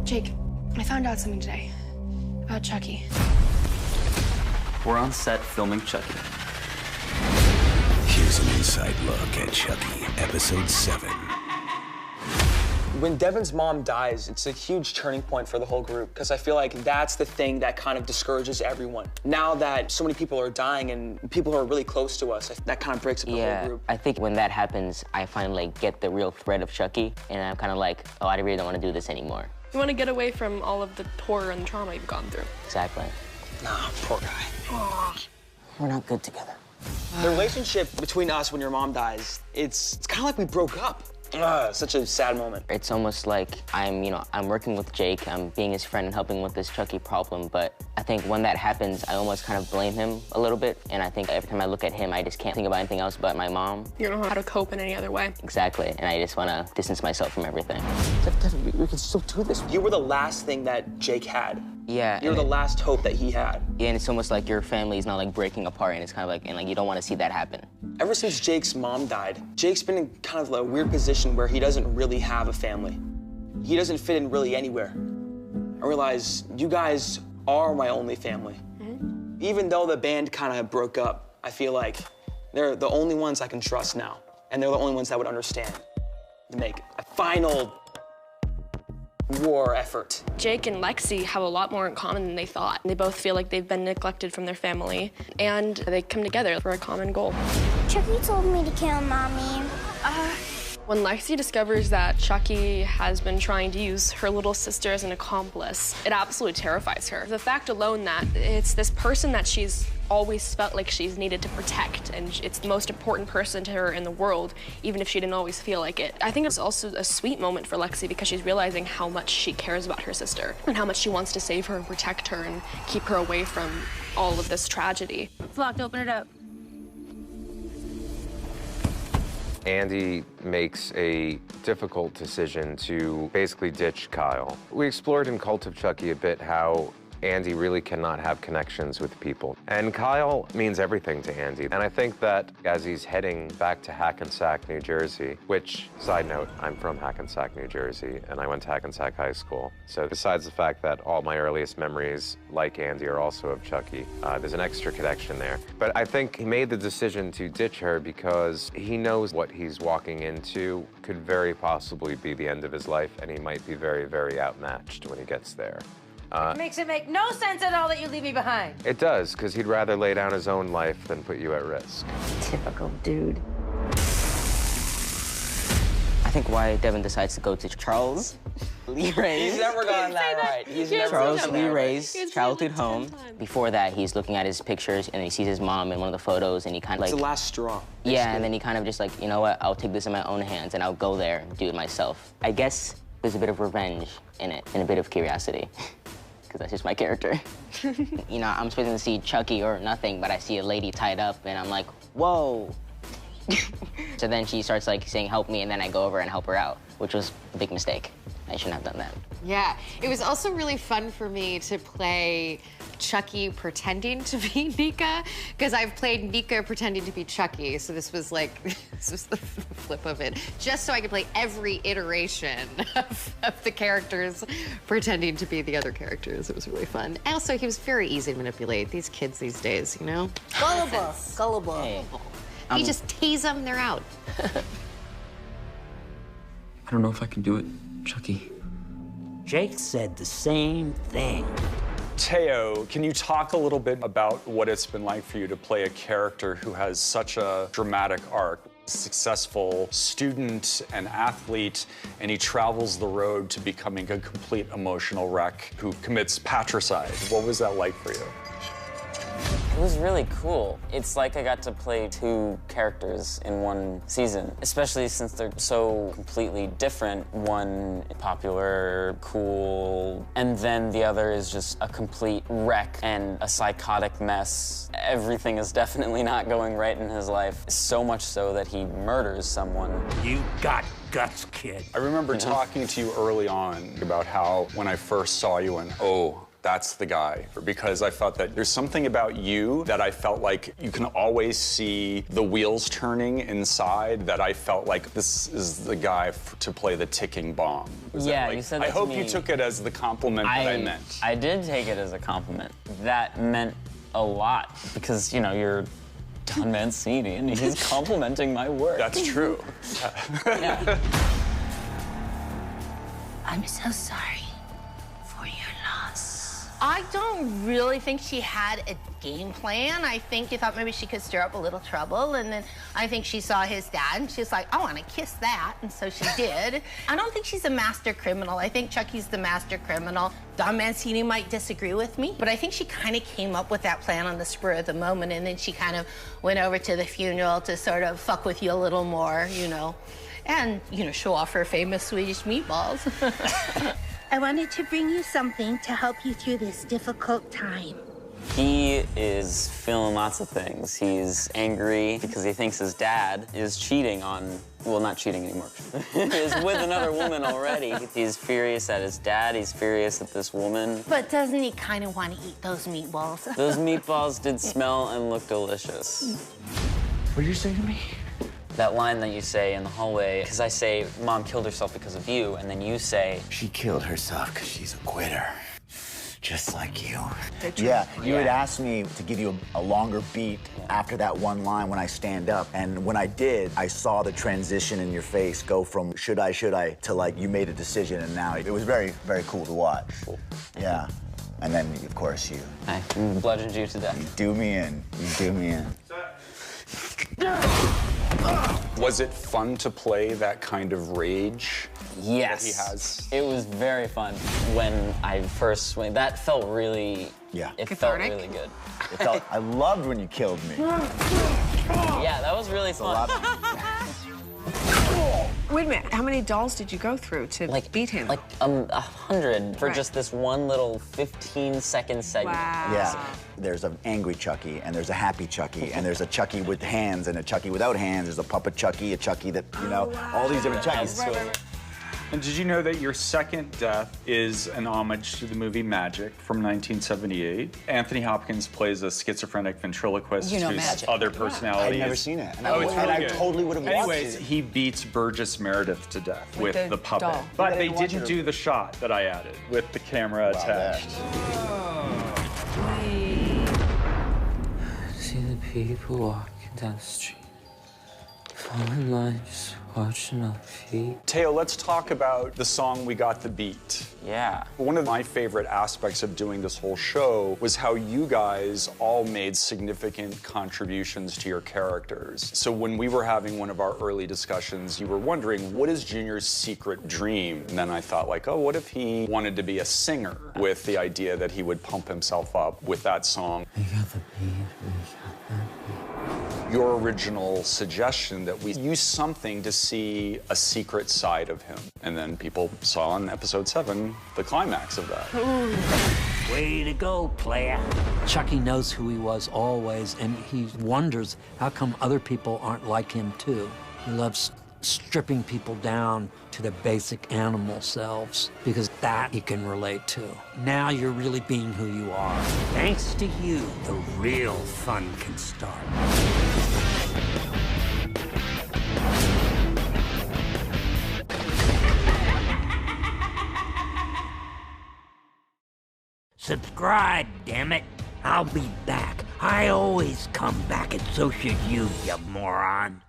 Jake, I found out something today about Chucky. We're on set filming Chucky. Here's an inside look at Chucky, episode 7. When Devin's mom dies, it's a huge turning point for the whole group, because I feel like that's the thing that kind of discourages everyone. Now that so many people are dying and people who are really close to us, that kind of breaks up the whole group. I think when that happens, I finally get the real threat of Chucky, and I'm kind of like, oh, I really don't want to do this anymore. You want to get away from all of the horror and trauma you've gone through. Exactly. Nah, poor guy. We're not good together. The relationship between us when your mom dies, it's kind of like we broke up. Such a sad moment. It's almost like I'm working with Jake, I'm being his friend and helping with this Chucky problem, but I think when that happens, I almost kind of blame him a little bit, and I think every time I look at him, I just can't think about anything else but my mom. You don't know how to cope in any other way. Exactly, and I just want to distance myself from everything. We can still do this. You were the last thing that Jake had. Yeah. You're the last hope that he had. Yeah, and it's almost like your family is now like breaking apart, and it's kind of like, and like you don't want to see that happen. Ever since Jake's mom died, Jake's been in kind of a weird position where he doesn't really have a family. He doesn't fit in really anywhere. I realize you guys are my only family. Mm-hmm. Even though the band kind of broke up, I feel like they're the only ones I can trust now, and they're the only ones that would understand to make a final war effort. Jake and Lexie have a lot more in common than they thought. They both feel like they've been neglected from their family, and they come together for a common goal. Chucky told me to kill Mommy. When Lexie discovers that Chucky has been trying to use her little sister as an accomplice, it absolutely terrifies her. The fact alone that it's this person that she's always felt like she's needed to protect, and it's the most important person to her in the world, even if she didn't always feel like it. I think it's also a sweet moment for Lexie because she's realizing how much she cares about her sister and how much she wants to save her and protect her and keep her away from all of this tragedy. It's locked, open it up. Andy makes a difficult decision to basically ditch Kyle. We explored in Cult of Chucky a bit how Andy really cannot have connections with people. And Kyle means everything to Andy. And I think that as he's heading back to Hackensack, New Jersey, which, side note, I'm from Hackensack, New Jersey, and I went to Hackensack High School. So besides the fact that all my earliest memories, like Andy, are also of Chucky, there's an extra connection there. But I think he made the decision to ditch her because he knows what he's walking into could very possibly be the end of his life, and he might be very, very outmatched when he gets there. Makes it make no sense at all that you leave me behind. It does, because he'd rather lay down his own life than put you at risk. Typical dude. I think why Devin decides to go to Charles Lee Ray's. He's never gotten that right. He's never Charles Lee Ray's childhood home. Before that, he's looking at his pictures and he sees his mom in one of the photos, and he kind of like... It's the last straw. Yeah, and then he kind of just like, you know what, I'll take this in my own hands and I'll go there and do it myself. I guess there's a bit of revenge in it and a bit of curiosity. Because that's just my character. You know, I'm supposed to see Chucky or nothing, but I see a lady tied up, and I'm like, whoa. So then she starts like saying, help me, and then I go over and help her out, which was a big mistake. I shouldn't have done that. Yeah, it was also really fun for me to play Chucky pretending to be Nika, because I've played Nika pretending to be Chucky, so this was like, this was the flip of it, just so I could play every iteration of the characters pretending to be the other characters. It was really fun. Also, he was very easy to manipulate. These kids these days, you know? Gullible. Gullible. Hey. You just tease them, they're out. I don't know if I can do it, Chucky. Jake said the same thing. Teo, can you talk a little bit about what it's been like for you to play a character who has such a dramatic arc? Successful student and athlete, and he travels the road to becoming a complete emotional wreck who commits patricide. What was that like for you? It was really cool. It's like I got to play two characters in one season, especially since they're so completely different. One popular, cool, and then the other is just a complete wreck and a psychotic mess. Everything is definitely not going right in his life, so much so that he murders someone. You got guts, kid. I remember talking to you early on about how when I first saw you and, oh, that's the guy. Because I thought that there's something about you that I felt like you can always see the wheels turning inside, that I felt like this is the guy to play the ticking bomb. Yeah, you said that I hope to me. you took it as the compliment that I meant. I did take it as a compliment. That meant a lot because, you know, you're Don Mancini and he's complimenting my work. That's true. Yeah. I'm so sorry for your loss. I don't really think she had a game plan. I think he thought maybe she could stir up a little trouble, and then I think she saw his dad, and she was like, I want to kiss that, and so she did. I don't think she's a master criminal. I think Chucky's the master criminal. Don Mancini might disagree with me, but I think she kind of came up with that plan on the spur of the moment, and then she kind of went over to the funeral to sort of fuck with you a little more, you know, and, you know, show off her famous Swedish meatballs. I wanted to bring you something to help you through this difficult time. He is feeling lots of things. He's angry because he thinks his dad is cheating on, well, not cheating anymore. He's with another woman already. He's furious at his dad. He's furious at this woman. But doesn't he kind of want to eat those meatballs? Those meatballs did smell and look delicious. What did you say to me? That line that you say in the hallway, because I say, Mom killed herself because of you, and then you say... She killed herself because she's a quitter. Just like you. Yeah, you had asked me to give you a longer beat after that one line when I stand up. And when I did, I saw the transition in your face go from should I, to like you made a decision, and now it was very, very cool to watch. Cool. Yeah. And then, of course, you. I bludgeoned you to death. You do me in. You do me in. Was it fun to play that kind of rage? Yes. That he has? It was very fun. When I first went, that felt really, it cathartic. felt really good. It felt, I loved when you killed me. Yeah, that was really fun. Wait a minute, how many dolls did you go through to beat him? Like 100 for just this one little 15-second segment. Wow. Yeah. There's an angry Chucky, and there's a happy Chucky, and there's a Chucky with hands and a Chucky without hands. There's a puppet Chucky, a Chucky that, you know, all these different Chuckies. And did you know that your second death is an homage to the movie Magic from 1978? Anthony Hopkins plays a schizophrenic ventriloquist You know whose Magic. other personalities. I've never seen it. And Oh, it's really I good. totally would have watched Anyways, it. he beats Burgess Meredith to death with the the puppet. doll. But I they didn't watch didn't it. do the shot that I added with the camera attached. See the people walking down the street. Fall in line, just watching our feet. Teo, let's talk about the song We Got the Beat. Yeah. One of my favorite aspects of doing this whole show was how you guys all made significant contributions to your characters. So when we were having one of our early discussions, you were wondering, what is Junior's secret dream? And then I thought, like, oh, what if he wanted to be a singer, with the idea that he would pump himself up with that song? We got the beat, we got that beat. Your original suggestion that we use something to see a secret side of him. And then people saw in episode 7 the climax of that. Way to go, player. Chucky knows who he was always, and he wonders how come other people aren't like him, too. He loves stripping people down to their basic animal selves, because that he can relate to. Now you're really being who you are. Thanks to you, the real fun can start. Subscribe, damn it. I'll be back. I always come back, and so should you moron.